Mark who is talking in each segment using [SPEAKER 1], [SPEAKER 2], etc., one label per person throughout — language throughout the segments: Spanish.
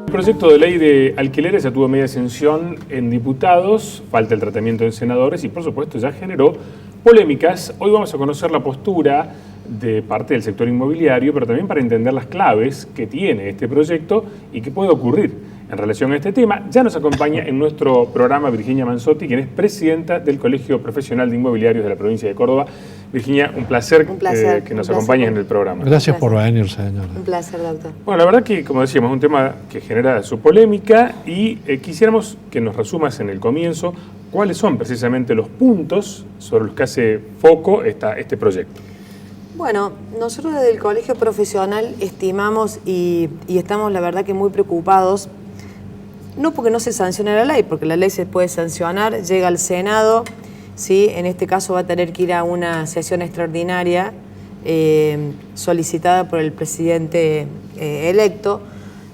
[SPEAKER 1] El proyecto de ley de alquileres ya tuvo media ascensión en diputados, falta el tratamiento en senadores y por supuesto ya generó polémicas. Hoy vamos a conocer la postura de parte del sector inmobiliario, pero también para entender las claves que tiene este proyecto y qué puede ocurrir en relación a este tema. Ya nos acompaña en nuestro programa Virginia Manzotti, quien es presidenta del Colegio Profesional de Inmobiliarios de la provincia de Córdoba. Virginia, un placer que nos acompañes en el programa.
[SPEAKER 2] Gracias por venir, señor.
[SPEAKER 3] Un placer, doctor.
[SPEAKER 1] Bueno, la verdad que, como decíamos, es un tema que genera su polémica y quisiéramos que nos resumas en el comienzo cuáles son precisamente los puntos sobre los que hace foco este proyecto.
[SPEAKER 3] Bueno, nosotros desde el Colegio Profesional estimamos y estamos, la verdad, que muy preocupados, no porque no se sancione la ley, porque la ley se puede sancionar, llega al Senado, ¿sí? En este caso va a tener que ir a una sesión extraordinaria solicitada por el presidente electo,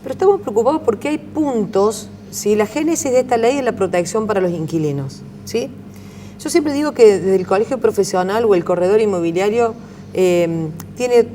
[SPEAKER 3] pero estamos preocupados porque hay puntos, ¿sí? La génesis de esta ley es la protección para los inquilinos, ¿sí? Yo siempre digo que desde el Colegio Profesional o el corredor inmobiliario tiene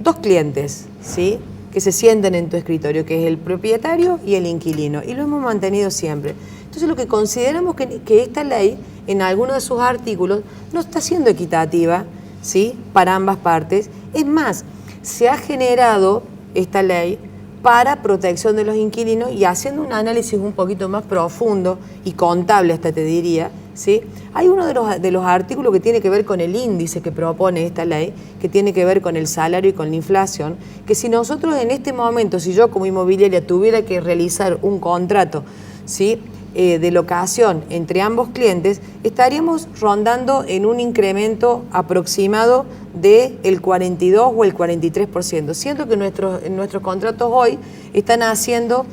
[SPEAKER 3] dos clientes, ¿sí?, que se sientan en tu escritorio, que es el propietario y el inquilino, y lo hemos mantenido siempre. Entonces lo que consideramos que esta ley, en algunos de sus artículos, no está siendo equitativa, ¿sí?, para ambas partes. Es más, se ha generado esta ley para protección de los inquilinos y haciendo un análisis un poquito más profundo y contable hasta te diría, ¿sí? Hay uno de los artículos que tiene que ver con el índice que propone esta ley, que tiene que ver con el salario y con la inflación, que si nosotros en este momento, si yo como inmobiliaria tuviera que realizar un contrato, ¿sí?, de locación entre ambos clientes, estaríamos rondando en un incremento aproximado del 42 o el 43%. Siento que nuestros contratos hoy están siendo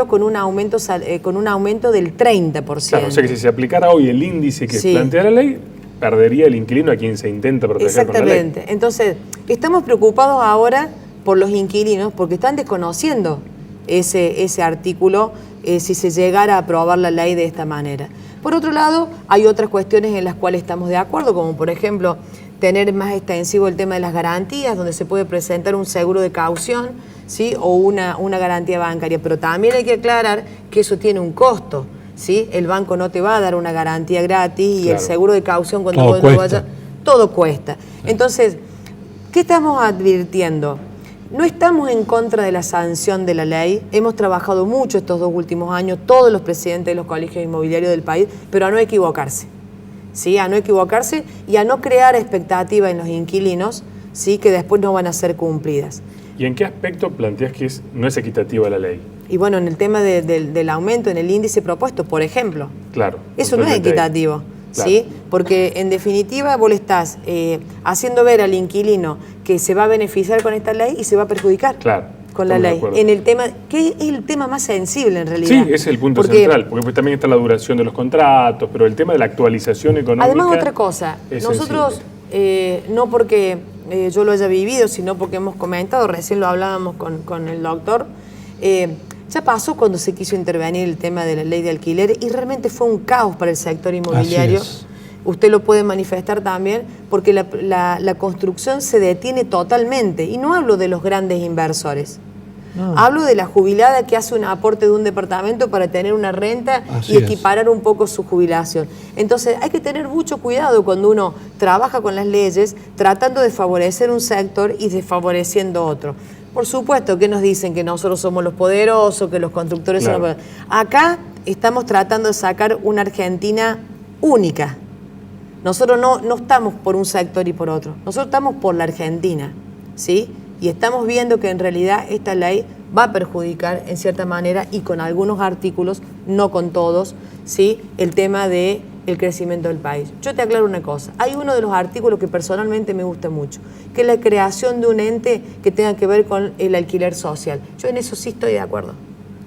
[SPEAKER 3] con un aumento del 30%.
[SPEAKER 1] Claro, o sea que si se aplicara hoy el índice que plantea la ley, perdería el inquilino a quien se intenta proteger con la ley.
[SPEAKER 3] Exactamente. Entonces, estamos preocupados ahora por los inquilinos porque están desconociendo ese artículo si se llegara a aprobar la ley de esta manera. Por otro lado, hay otras cuestiones en las cuales estamos de acuerdo, como por ejemplo, tener más extensivo el tema de las garantías, donde se puede presentar un seguro de caución, ¿sí?, o una garantía bancaria. Pero también hay que aclarar que eso tiene un costo, ¿sí? El banco no te va a dar una garantía gratis y el seguro de caución cuando vos vayas, todo cuesta. Entonces, ¿qué estamos advirtiendo? No estamos en contra de la sanción de la ley, hemos trabajado mucho estos 2 últimos años, todos los presidentes de los colegios inmobiliarios del país, pero a no equivocarse, ¿sí? A no equivocarse y a no crear expectativa en los inquilinos, ¿sí?, que después no van a ser cumplidas.
[SPEAKER 1] ¿Y en qué aspecto planteas que no es equitativa la ley?
[SPEAKER 3] Y bueno, en el tema del aumento en el índice propuesto, por ejemplo.
[SPEAKER 1] Claro.
[SPEAKER 3] Eso no es equitativo. Claro. ¿Sí? Porque en definitiva vos le estás haciendo ver al inquilino que se va a beneficiar con esta ley y se va a perjudicar con la ley. En el tema, que es el tema más sensible en realidad.
[SPEAKER 1] Sí, ese es el punto central, porque pues también está la duración de los contratos, pero el tema de la actualización económica.
[SPEAKER 3] Además, otra cosa, nosotros, no porque yo lo haya vivido, sino porque hemos comentado, recién lo hablábamos con el doctor, ya pasó cuando se quiso intervenir el tema de la ley de alquileres y realmente fue un caos para el sector inmobiliario. Usted lo puede manifestar también porque la construcción se detiene totalmente. Y no hablo de los grandes inversores. No. Hablo de la jubilada que hace un aporte de un departamento para tener una renta y equiparar un poco su jubilación. Entonces hay que tener mucho cuidado cuando uno trabaja con las leyes tratando de favorecer un sector y desfavoreciendo otro. Por supuesto que nos dicen que nosotros somos los poderosos, que los constructores son los poderosos. Acá estamos tratando de sacar una Argentina única. Nosotros no estamos por un sector y por otro. Nosotros estamos por la Argentina, ¿sí? Y estamos viendo que en realidad esta ley va a perjudicar en cierta manera y con algunos artículos, no con todos, ¿sí?, el tema del crecimiento del país. Yo te aclaro una cosa, hay uno de los artículos que personalmente me gusta mucho, que es la creación de un ente que tenga que ver con el alquiler social. Yo en eso sí estoy de acuerdo,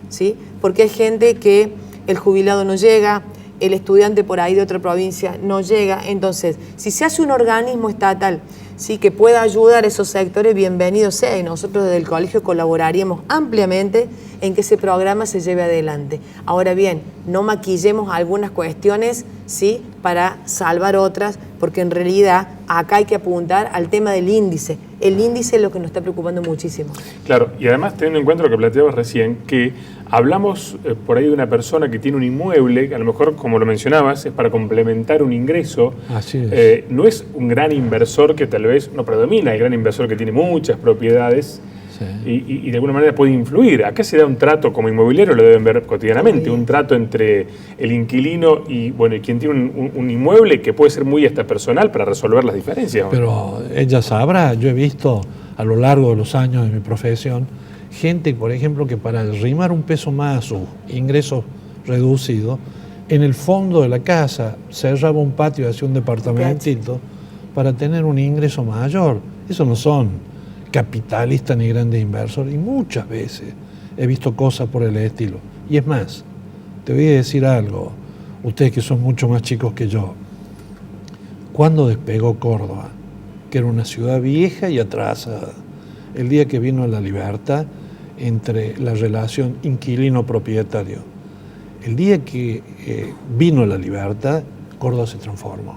[SPEAKER 3] ¿sí? Porque hay gente que el jubilado no llega, el estudiante por ahí de otra provincia no llega, entonces si se hace un organismo estatal, sí, que pueda ayudar a esos sectores, bienvenido sea, y nosotros desde el colegio colaboraríamos ampliamente en que ese programa se lleve adelante. Ahora bien, no maquillemos algunas cuestiones, ¿sí?, para salvar otras, porque en realidad acá hay que apuntar al tema del índice. El índice es lo que nos está preocupando muchísimo.
[SPEAKER 1] Claro, y además teniendo en cuenta lo que planteabas recién, que hablamos por ahí de una persona que tiene un inmueble, que a lo mejor, como lo mencionabas, es para complementar un ingreso.
[SPEAKER 2] Así es.
[SPEAKER 1] No es un gran inversor que tal vez no predomina, el gran inversor que tiene muchas propiedades. Sí. Y de alguna manera puede influir. Acá se da un trato, como inmobiliario lo deben ver cotidianamente, un trato entre el inquilino y quien tiene un inmueble que puede ser muy hasta personal para resolver las diferencias.
[SPEAKER 2] Pero ella sabrá, yo he visto a lo largo de los años de mi profesión, gente, por ejemplo, que para arrimar un peso más a sus ingresos reducidos, en el fondo de la casa cerraba un patio hacia un departamentito para tener un ingreso mayor. Eso no son capitalistas ni grandes inversores, y muchas veces he visto cosas por el estilo. Y es más, te voy a decir algo, ustedes que son mucho más chicos que yo. ¿Cuándo despegó Córdoba? Que era una ciudad vieja y atrasada. El día que vino la libertad entre la relación inquilino-propietario. El día que vino la libertad, Córdoba se transformó.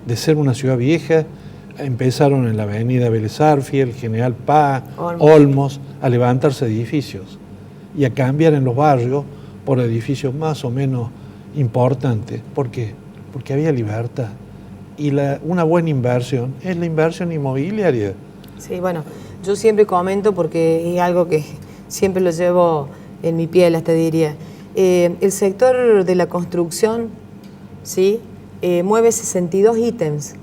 [SPEAKER 2] De ser una ciudad vieja, empezaron en la avenida Vélez Arfiel, el General Paz, Olmos, a levantarse edificios y a cambiar en los barrios por edificios más o menos importantes. ¿Por qué? Porque había libertad. Y una buena inversión es la inversión inmobiliaria.
[SPEAKER 3] Sí, bueno, yo siempre comento, porque es algo que siempre lo llevo en mi piel, hasta diría. El sector de la construcción, ¿sí?, mueve 62 ítems.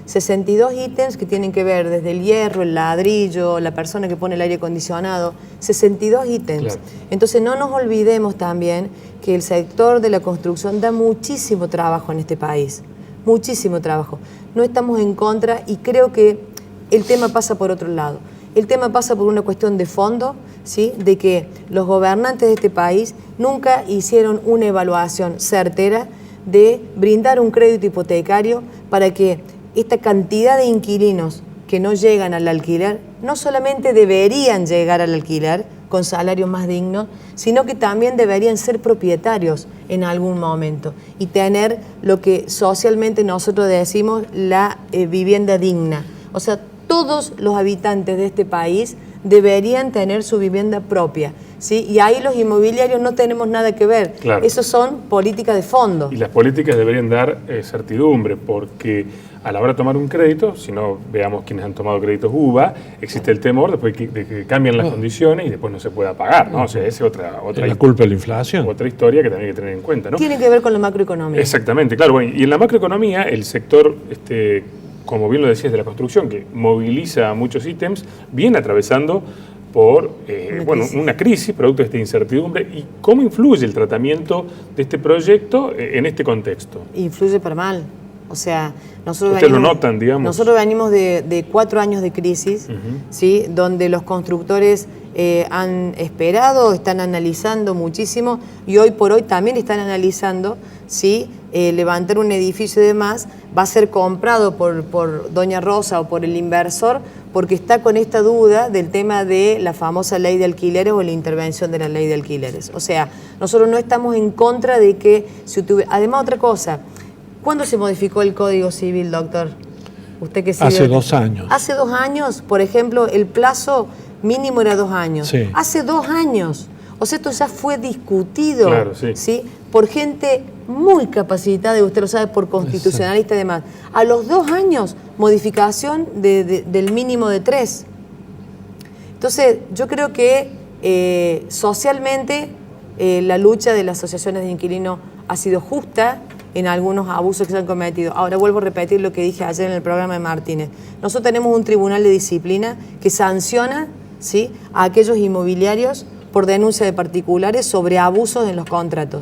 [SPEAKER 3] 62 ítems que tienen que ver desde el hierro, el ladrillo, la persona que pone el aire acondicionado, 62 ítems. Claro. Entonces no nos olvidemos también que el sector de la construcción da muchísimo trabajo en este país, muchísimo trabajo. No estamos en contra y creo que el tema pasa por otro lado. El tema pasa por una cuestión de fondo, ¿sí?, de que los gobernantes de este país nunca hicieron una evaluación certera de brindar un crédito hipotecario para que esta cantidad de inquilinos que no llegan al alquiler, no solamente deberían llegar al alquiler con salarios más dignos, sino que también deberían ser propietarios en algún momento y tener lo que socialmente nosotros decimos la vivienda digna. O sea, todos los habitantes de este país deberían tener su vivienda propia, ¿sí? Y ahí los inmobiliarios no tenemos nada que ver. Claro. Eso son políticas de fondo.
[SPEAKER 1] Y las políticas deberían dar certidumbre, porque a la hora de tomar un crédito, si no veamos quienes han tomado créditos UBA, existe el temor después de que cambian las condiciones y después no se pueda pagar, ¿no? O sea, esa es otra
[SPEAKER 2] la culpa de la inflación.
[SPEAKER 1] Otra historia que también hay que tener en cuenta, ¿no?
[SPEAKER 3] Tiene que ver con la macroeconomía.
[SPEAKER 1] Exactamente, claro. Bueno, y en la macroeconomía, el sector, como bien lo decías, de la construcción, que moviliza muchos ítems, viene atravesando por una crisis producto de esta incertidumbre. ¿Y cómo influye el tratamiento de este proyecto en este contexto?
[SPEAKER 3] Influye para mal. O sea, nosotros
[SPEAKER 1] ¿Ustedes lo notan, digamos?
[SPEAKER 3] Nosotros venimos de 4 años de crisis, ¿sí?, donde los constructores han esperado, están analizando muchísimo y hoy por hoy también están analizando si levantar un edificio y demás va a ser comprado por Doña Rosa o por el inversor, porque está con esta duda del tema de la famosa ley de alquileres o la intervención de la ley de alquileres. O sea, nosotros no estamos en contra de que se tuviera... Además, otra cosa, ¿cuándo se modificó el Código Civil, doctor? Usted que sigue...
[SPEAKER 2] Hace 2 años.
[SPEAKER 3] Hace 2 años, por ejemplo, el plazo mínimo era 2 años.
[SPEAKER 2] Sí.
[SPEAKER 3] Hace 2 años. O sea, esto ya fue discutido,
[SPEAKER 1] claro, sí,
[SPEAKER 3] por gente muy capacitada, y usted lo sabe, por constitucionalista y demás. A los 2 años, modificación del mínimo de 3. Entonces, yo creo que socialmente la lucha de las asociaciones de inquilinos ha sido justa en algunos abusos que se han cometido. Ahora vuelvo a repetir lo que dije ayer en el programa de Martínez. Nosotros tenemos un tribunal de disciplina que sanciona, ¿sí?, a aquellos inmobiliarios por denuncia de particulares sobre abusos en los contratos.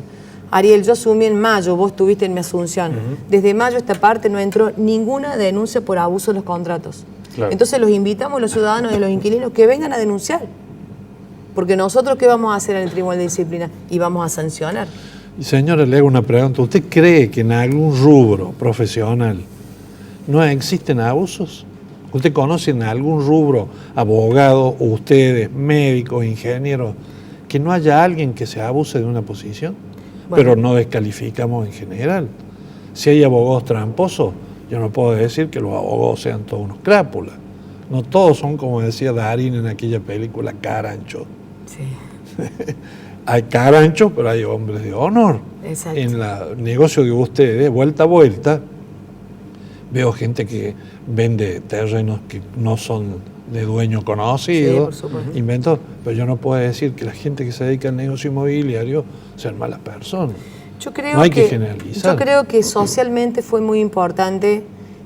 [SPEAKER 3] Ariel, yo asumí en mayo, vos estuviste en mi asunción. Desde mayo a esta parte no entró ninguna denuncia por abuso en los contratos. Claro. Entonces los invitamos, los ciudadanos y los inquilinos, que vengan a denunciar. Porque nosotros, ¿qué vamos a hacer en el tribunal de disciplina? Y vamos a sancionar.
[SPEAKER 2] Y señora, le hago una pregunta. ¿Usted cree que en algún rubro profesional no existen abusos? ¿Usted conoce en algún rubro, abogados, ustedes, médicos, ingenieros, que no haya alguien que se abuse de una posición,
[SPEAKER 3] Bueno.
[SPEAKER 2] pero no descalificamos en general. Si hay abogados tramposos, yo no puedo decir que los abogados sean todos unos crápulas. No todos son, como decía Darín en aquella película, caranchos.
[SPEAKER 3] Sí.
[SPEAKER 2] Hay caranchos, pero hay hombres de honor.
[SPEAKER 3] Exacto.
[SPEAKER 2] En el negocio de ustedes, vuelta a vuelta, veo gente que vende terrenos que no son de dueño conocido,
[SPEAKER 3] Sí, por supuesto.
[SPEAKER 2] inventó, pero yo no puedo decir que la gente que se dedica al negocio inmobiliario sean malas personas.
[SPEAKER 3] Yo creo
[SPEAKER 2] No hay que generalizar.
[SPEAKER 3] Yo creo que socialmente fue muy importante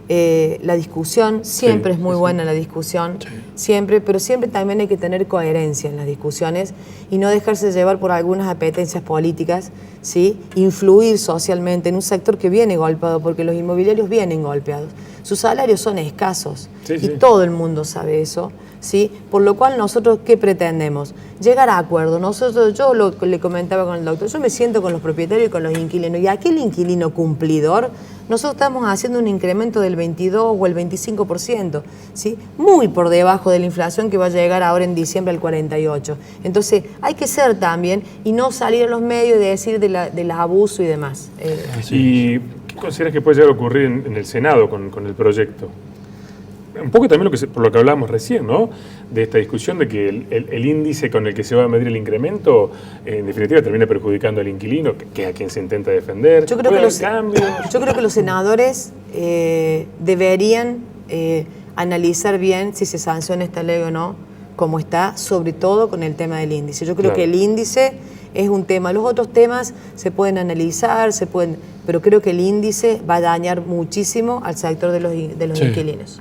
[SPEAKER 3] la discusión. Siempre es muy buena la discusión, siempre, pero siempre también hay que tener coherencia en las discusiones y no dejarse llevar por algunas apetencias políticas, ¿sí? Influir socialmente en un sector que viene golpeado, porque los inmobiliarios vienen golpeados. Sus salarios son escasos y todo el mundo sabe eso, ¿sí? Por lo cual nosotros, ¿qué pretendemos? Llegar a acuerdo. Yo le comentaba con el doctor, yo me siento con los propietarios y con los inquilinos, y aquel inquilino cumplidor, nosotros estamos haciendo un incremento del 22 o el 25%, ¿sí? Muy por debajo de la inflación que va a llegar ahora en diciembre al 48%. Entonces, hay que ser también y no salir a los medios y decir del abuso y demás.
[SPEAKER 1] ¿Y qué consideras que puede llegar a ocurrir en el Senado con el proyecto? Un poco también por lo que hablábamos recién, ¿no? De esta discusión de que el índice con el que se va a medir el incremento, en definitiva, termina perjudicando al inquilino, que es a quien se intenta defender.
[SPEAKER 3] Yo creo que los senadores deberían analizar bien si se sanciona esta ley o no, como está, sobre todo con el tema del índice. Yo creo que el índice es un tema. Los otros temas se pueden analizar, pero creo que el índice va a dañar muchísimo al sector de los inquilinos.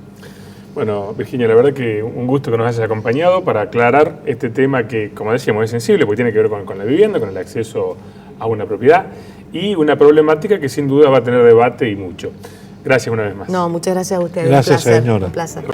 [SPEAKER 1] Bueno, Virginia, la verdad que un gusto que nos hayas acompañado para aclarar este tema que, como decíamos, es sensible porque tiene que ver con la vivienda, con el acceso a una propiedad y una problemática que sin duda va a tener debate y mucho. Gracias una vez más.
[SPEAKER 3] No, muchas gracias a ustedes.
[SPEAKER 2] Gracias, señora.
[SPEAKER 3] Un placer.